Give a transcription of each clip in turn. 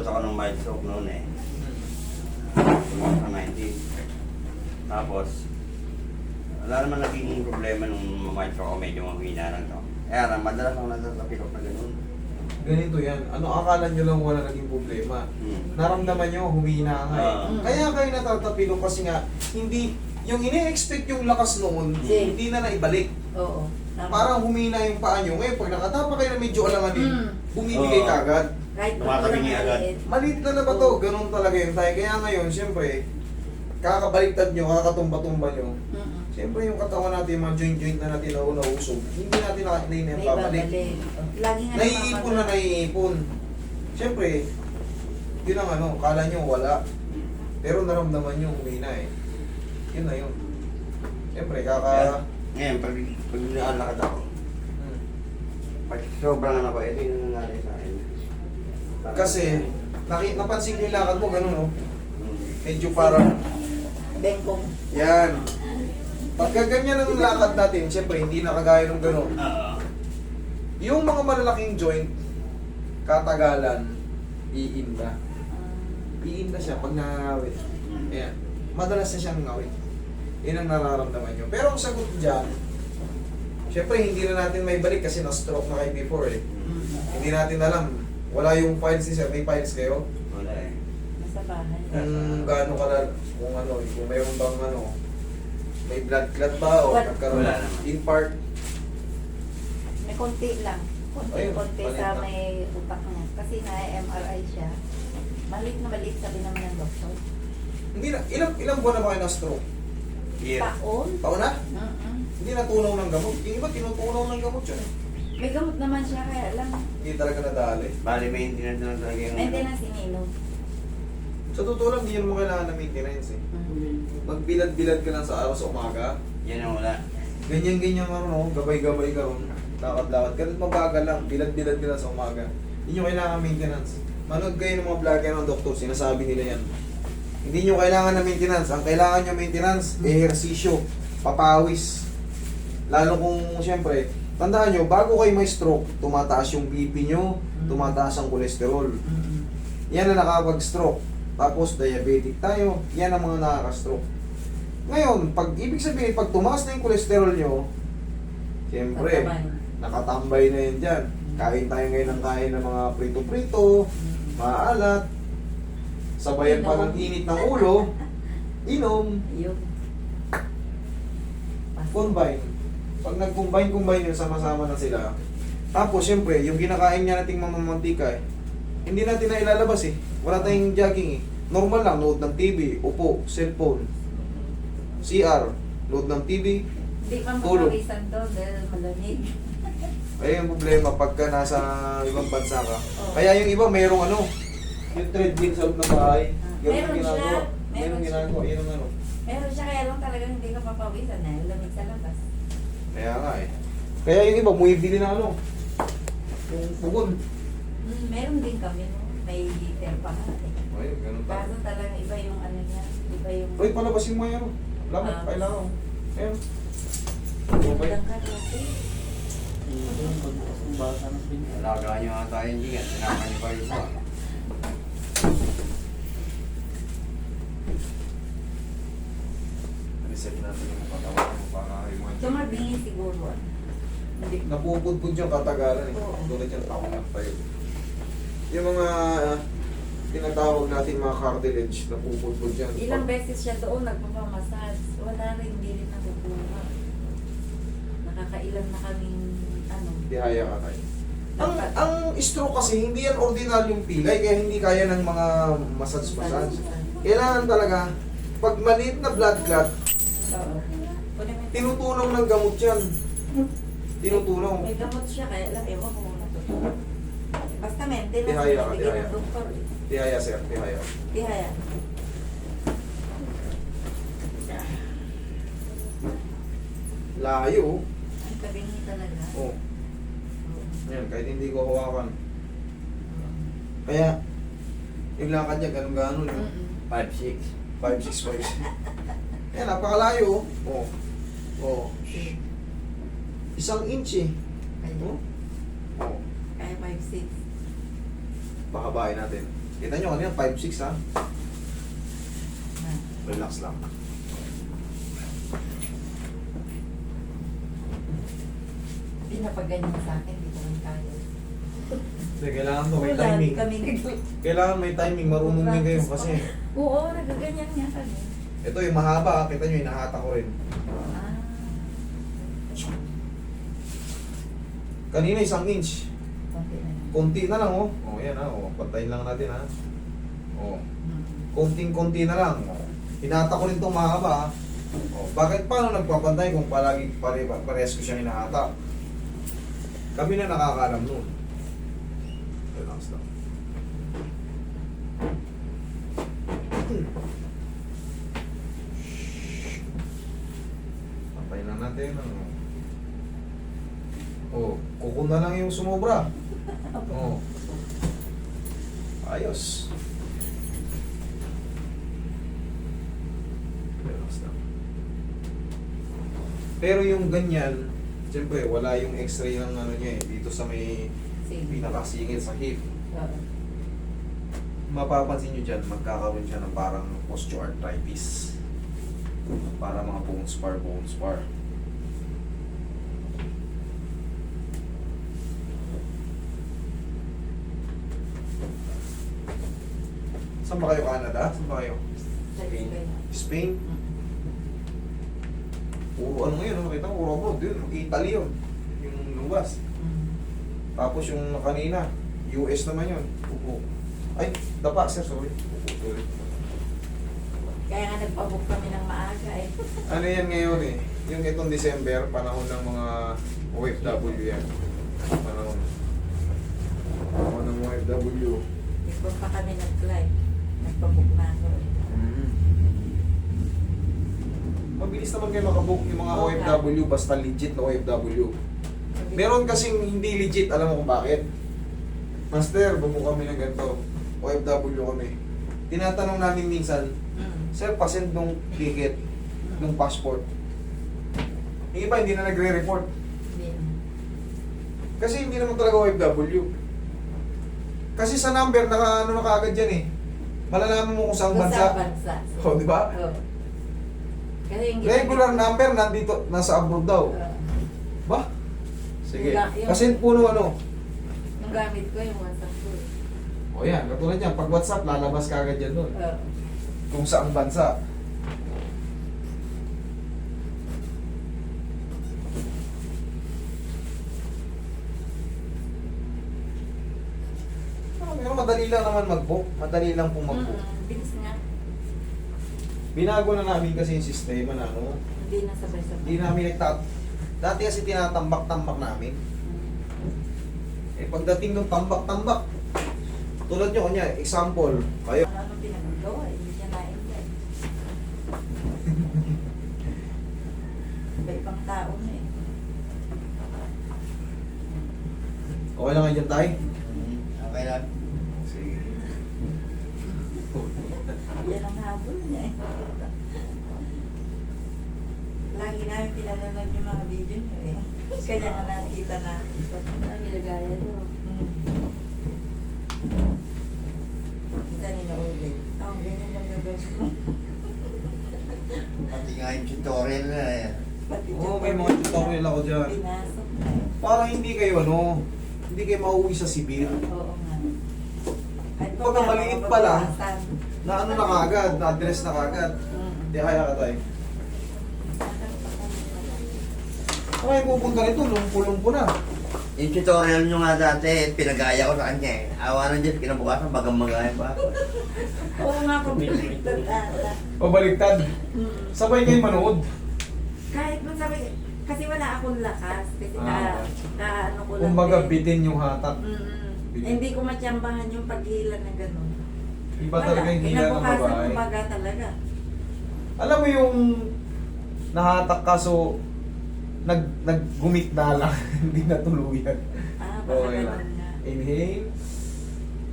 umabot ako ng mild stroke noon eh. 2019. Tapos, wala naman naging problema nung mild stroke ako, medyo mahina lang to. Kaya lang, madalas ako natatapilok na ganun. Ganito yan. Ano akala nyo lang wala naging problema? Naramdaman nyo, humina nga eh. Kaya kayo natatapilok kasi nga, hindi, yung ini-expect yung lakas noon, hindi na naibalik. Oo. Tama. Parang humina yung paa nyo. Ngayon, pag nakatapa kayo na medyo alanganin, bumibigay Oo. kagad. Kahit Tumatabingi agad. Maliit na na ba to? Ganun talaga yun tayo. Kaya ngayon, siyempre, kakabaliktad nyo, kakatumba-tumba nyo. Siyempre yung katawan natin, yung mga joint-joint na natin na unausog, hindi natin nakakinain na May yung babalik. babalik. Lagi nga Naiipon na naiipon. Siyempre, yun ang ano, kala nyo wala. Pero naramdaman nyo, humina eh. Yun na yun. Siyempre, Ngayon, pag naalakad ako, pag sobrang ano ko, ito yung nangyari sa akin. Kasi, napansin ko yung lakad mo, ganun no? Medyo parang, Bengkong. yan. Pagka ganyan ang lakad natin, siyempre, hindi na kagaya ng ganun. Yung mga malalaking joint, katagalan, iinda. Iinda siya pag nangangawit. Ayan. Madalas na siyang ngawit. Yun ang nararamdaman nyo. Pero ang sagot dyan, siyempre hindi na natin may balik kasi na-stroke na kayo before eh. Hindi natin alam. Wala yung files ni sir. May files kayo? Wala eh. Nasa bahay. Kung gaano ka na, kung ano, kung mayroon bang ano, may blood clot ba o Wala. nagkaroon Wala naman. in part? May konti lang. Ayun, Konti maliit sa lang. may utak niya. Kasi na-MRI siya. Maliit na maliit sabi naman ng doktor. Hindi na, ilang buwan na ba kayo na-stroke? Year. Taon? Taon na? Mm-mm. Hindi natunaw ng gamot. Yung iba tinutunaw ng gamot yun. May gamot naman siya kaya lang. Hindi talaga nadali. Bali, maintenance lang talaga yung... Maintenance ininom. Sa totoo lang, hindi yan mo kailangan na maintenance eh. Magbilad-bilad ka lang sa araw sa umaga. Yan ang wala. Ganyan-ganyan ka ron, oh. Gabay-gabay ka ron. Lakad-lakad. Ganun mabagal lang. Bilad-bilad ka lang sa umaga. Hindi nyo kailangan maintenance. Manood kayo ng mga vlogger ng doktor. Sinasabi nila yan. Hindi nyo kailangan ng maintenance. Ang kailangan nyo maintenance, ehersisyo, papawis. Lalo kung, siyempre, tandaan nyo, bago kayo may stroke, tumataas yung BP nyo, tumataas ang kolesterol. Yan na nakapag-stroke. Tapos diabetic tayo, yan ang mga nakaka-stroke. Ngayon, pag ibig sabihin, pag tumaas na yung kolesterol nyo, siyempre, nakatambay na yan dyan. Kain tayo ngayon ng kain ng mga prito-prito, maalat, sabayan pa ng init ng ulo, inom, Yun. combine. Pag nag-combine yun, sama-sama na sila. Tapos, siyempre, yung kinakain niya nating mamamantika, hindi natin na ilalabas eh. Wala tayong jogging eh. Normal lang, nood ng TV, upo, cellphone, CR, nood ng TV. Hindi pa Tulog. mapawisan to dahil malamig. Ayun yung problema pagka nasa ibang bansa ka. Oo. Kaya yung iba, mayroong ano, yung treadmill sa loob ng bahay. Ganun Meron yung ginagawa. siya. Ganun Meron yung ginagawa. Yun ang ano. Meron siya kaya lang talagang hindi ka papawisan dahil lamig sa labas. Kaya nga eh. Kaya yung iba, bumibili na ano, yung pugon. Meron din kami, no? May heater pa nga eh. Ayun, ganun pa. Kaso talagang iba yung ano niya. Iba yung... Uy, palabasin mo yan. Lamot, kailangan. Ayun. Yung lang ka dati. Alagaan nyo nga tayo hindi nga. Sinama nyo pa rin po. Reset natin yung katawan mo para yung mga... Sumabingin siguro. Hindi. Napupudpud yung katagalan eh. Oo. Tulad yung taong nagtayo. Yung mga tinatawag natin mga cartilage, napupudpud yan. Ilang beses siya doon nagpapamassage. Wala rin, hindi rin nakukuha. Nakakailan na kaming ano. Dihaya ka tayo. Ang stroke kasi, hindi yan ordinaryong pilay, kaya hindi kaya ng mga massage-massage. Kailangan talaga, pag maliit na blood clot, Oo. Kunin mo yung- tinutunaw ng gamot yan. Tinutunaw. May gamot siya, kaya lang ewan ko kung natutunan. Basta maintenance, Tihaya ka, bigyan tihaya. ng doktor. eh. Dihaya sir, dihaya. Tihaya. Layo. Ang tabingi talaga. Oh. Ayan, kahit hindi ko hawakan. Kaya, yung lakad niya, ganun-ganon. Mm-mm. 5'6". 5'6", 5'6". Ayan, napakalayo. Oh. Oh. Isang inch eh. Kaya, Oh. Oh. kaya 5'6". Pahabain natin. Kita nyo kanina, 5'6" ha? Ah. Relax lang. Pinapaganyan sa akin, di ko man kaya. Hindi, kailangan to, may Wala, timing. kami Kailangan may timing, marunong din kayo kasi. Oo, nagaganyan nga kami. Ito yung mahaba, ha? Kita nyo, hinahata ko rin. Ah. Kanina 1 inch. Okay na. Konti na lang, oh. Oh, yan ha, oh. Pantayin lang natin, ha. Oh. Mm. Konting-konti na lang. Oh. Hinata ko rin itong mahaba, ha. Oh. Bakit paano nagpapantay kung palagi parehas ko siyang hinahata? Kami na nakakalam nun. Relax lang. Pantayin lang natin. Oh, kuko na lang yung sumobra. Oh. Ayos. Relax lang. Pero yung ganyan, siyempre wala yung x-ray ng ano niya eh, dito sa may Sige. pinakasingit sa hip. Oo. Mapapansin nyo dyan, magkakaroon siya ng parang osteoarthritis. Para mga bone spar. Saan ba kayo? Canada? Saan ba kayo? Sa Spain. Spain? Mm. Puro ano ngayon, nakita ko, puro abroad yun. Italy yun. Yung luwas. Mm. Tapos yung kanina, US naman yun. Upo. Ay, dapa sir, sorry. Upo, sorry. Kaya nga nagpabook kami ng maaga eh. Ano yan ngayon eh? Yung itong December, panahon ng mga OFW yan. Panahon. Panahon ng OFW. Before pa kami nag-flight, nagpabook na ako eh. Mabilis naman kayo makabook yung mga Okay. OFW, basta legit na OFW. Meron kasing hindi legit, alam mo kung bakit? Master, bubuk kami ng ganito. OFW kami. Tinatanong namin minsan, Mm. Sir, pasend nung ticket, nung passport. Yung iba hindi na nagre-report. Hindi. Kasi hindi naman talaga OFW. Kasi sa number, ano na kaagad yan eh. Malalaman mo kung saan Kung bansa. saan bansa. Oh, di ba? Oo. Kasi yung Regular number, nandito, nasa abroad daw. Oo. Ba? Sige. Yung- Kasi puno ano. Yung gamit ko, yung WhatsApp ko eh. O yan, katulad yan. Pag WhatsApp, lalabas kaagad yan doon. Oo. Kung saan bansa. Pero madali lang naman mag-book. Madali lang po mag-book. Bilis nga. Binago na namin kasi yung sistema na ano. Hindi na sabay-sabay. Hindi namin dati kasi tinatambak-tambak namin. Eh pagdating ng tambak-tambak, tulad nyo kanya, example, kayo. Ano pinagagawa? Hindi niya na-enjoy. Iba-ibang tao na eh. Okay lang kayo dyan tayo? Okay lang. Sige. Yan ang habol niya eh. Lagi namin pinanonood yung mga video niyo eh. Kaya nga nakita na. Nilagaya doon. Isa ninaulit. Oh, ganyan lang gagawin mo. Pati nga yung tutorial na eh. Pati Oo, may mga tutorial ako dyan. Pinasok na eh. Para hindi kayo hindi kayo mauwi sa Sibir. Oo nga. Kahit pa Pagka paano maliit pa lang, mababawasan. Na ano na kagad, na address na kagad. Hindi kaya ka tayo. Okay, pupunta nito, lumpo-lumpo na. Yung tutorial nyo nga dati, pinagaya ko sa kanya eh. Awa ng Diyos, kinabukasan, bagang magaya pa ako. Oo nga, pabaliktad ata. O baliktad. Sabay kayo manood. Kahit mo sabi, kasi wala akong lakas. Kasi Ah. ano ko lang. Kumbaga eh. bitin yung hatak. Eh, hindi ko matiyambahan yung paghila na gano'n. Iba talaga yung hila ng Kinabukasan babae. kumbaga talaga. Alam mo yung nahatak ka so naggumit na lang, hindi na tuluyan. Ah, baka Okay lang. gano'n nga. Inhale.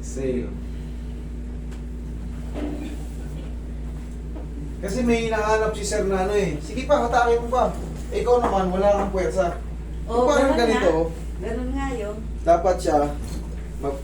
Exhale. Kasi may hinahanap si sir na ano eh. Sige pa, hatake mo pa. Eh, ikaw naman, wala kang puwersa. Kung parang ganun ganito, nga. Ganun nga yun. dapat siya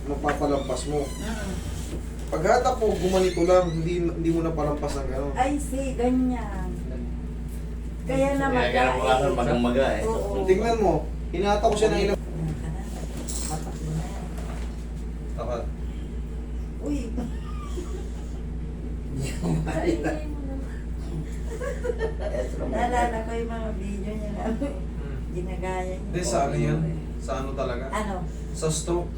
mapapalampas mo. Paghatak po, gumanito lang, hindi mo na palampas ng gano'n. Ay, si, ganyan. Kaya na Kaya magang-maga eh. Oo. Tingnan mo, hinata ko siya ng ilang... Matakbo na yan. Takat. Uy. Naalala ko yung mga video niya na ginagaya niya. Hindi, sa ano yan? Sa ano talaga? Ano? Sa stroke.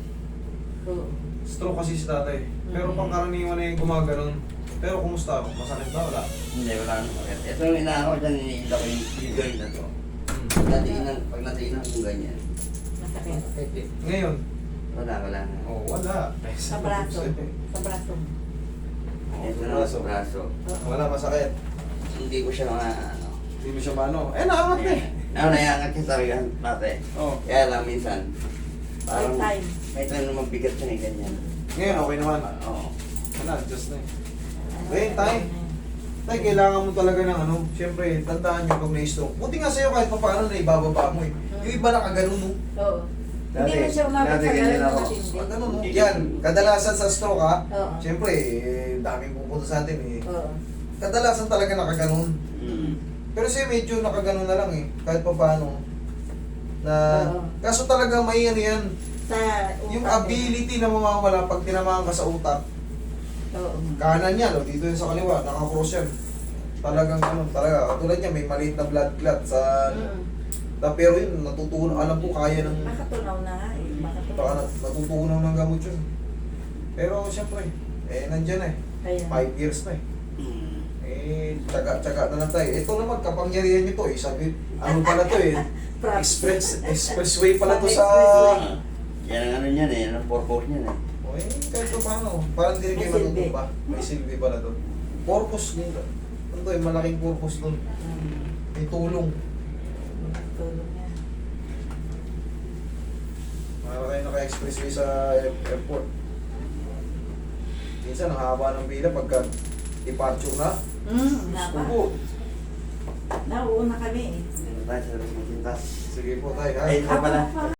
Oo. Stroke kasi si tatay. Pero pangkaraniwan na yung gumaganon. Pero kumusta ako? Masakit ba? Wala. Hindi, wala nang sakit. Ito yung inaano ko dyan, iniita ko yung joint na to. Pag natiinan kung ganyan. Masakit. Ngayon? Wala na. Oh, wala. Sa braso. Sa braso. Ito na sa braso. Wala masakit. Hindi ko siya ano. Hindi mo siya maano. Eh, naangat na eh. Naiangat siya talaga natin. Oh. Kaya lang minsan, parang May time. may time na mabigat siya ng ganyan. Ngayon, okay naman. Oo. Ano, adjust na eh. Wait, tay. Tay, kailangan mo talaga ng ano. Siyempre, tandaan nyo pag na-stroke. Buti nga sa'yo kahit pa paano na ibababa mo eh. Yung iba nakaganon mo. Oo. Hindi mo siya umabot dati sa ganyan gano'n ako. matindi. Ganun mo. Yan, kadalasan sa stroke ha. Oo. Siyempre, daming pupunta sa atin eh. Oo. Kadalasan talaga nakaganon. Mm. Pero siya medyo nakaganon na lang eh. Kahit pa paano. Na, Oo. kaso talaga may ano yan. Sa Yung utak ability na mawawala pag tinamaan ka sa utak. Oo. Kanan yan, o dito yung sa kaliwa, nakakross yan. Talagang ano, talaga. Katulad niya, may maliit na blood clot sa... Pero yun, natutunan, alam ko kaya ng... Makatunaw na nga eh. Baka Makatunaw. natutunan ng gamot yun. Pero siyempre, nandyan na eh. Kaya. 5 years na eh. Mm. Tsaga-tsaga na lang tayo. Ito naman, kapangyarihan nyo to eh. Sabi, ano pala to eh. Props. Expressway pala to sa... Yan ang ano niyan eh, ang purpose niyan eh. O kahit pa paano. Parang hindi rin kayo May silbi. matutumba. May silbi pala to. Purpose din. Ano to eh, malaking purpose dun. May tulong. Tulong niya. Para kayo naka-expressway sa airport. Minsan, ang haba ng pila pagka departure na. Napa. Upo. Nauuna kami eh. Dito tayo sa Los Matintas. Sige po tayo ha. Ay, ito pala.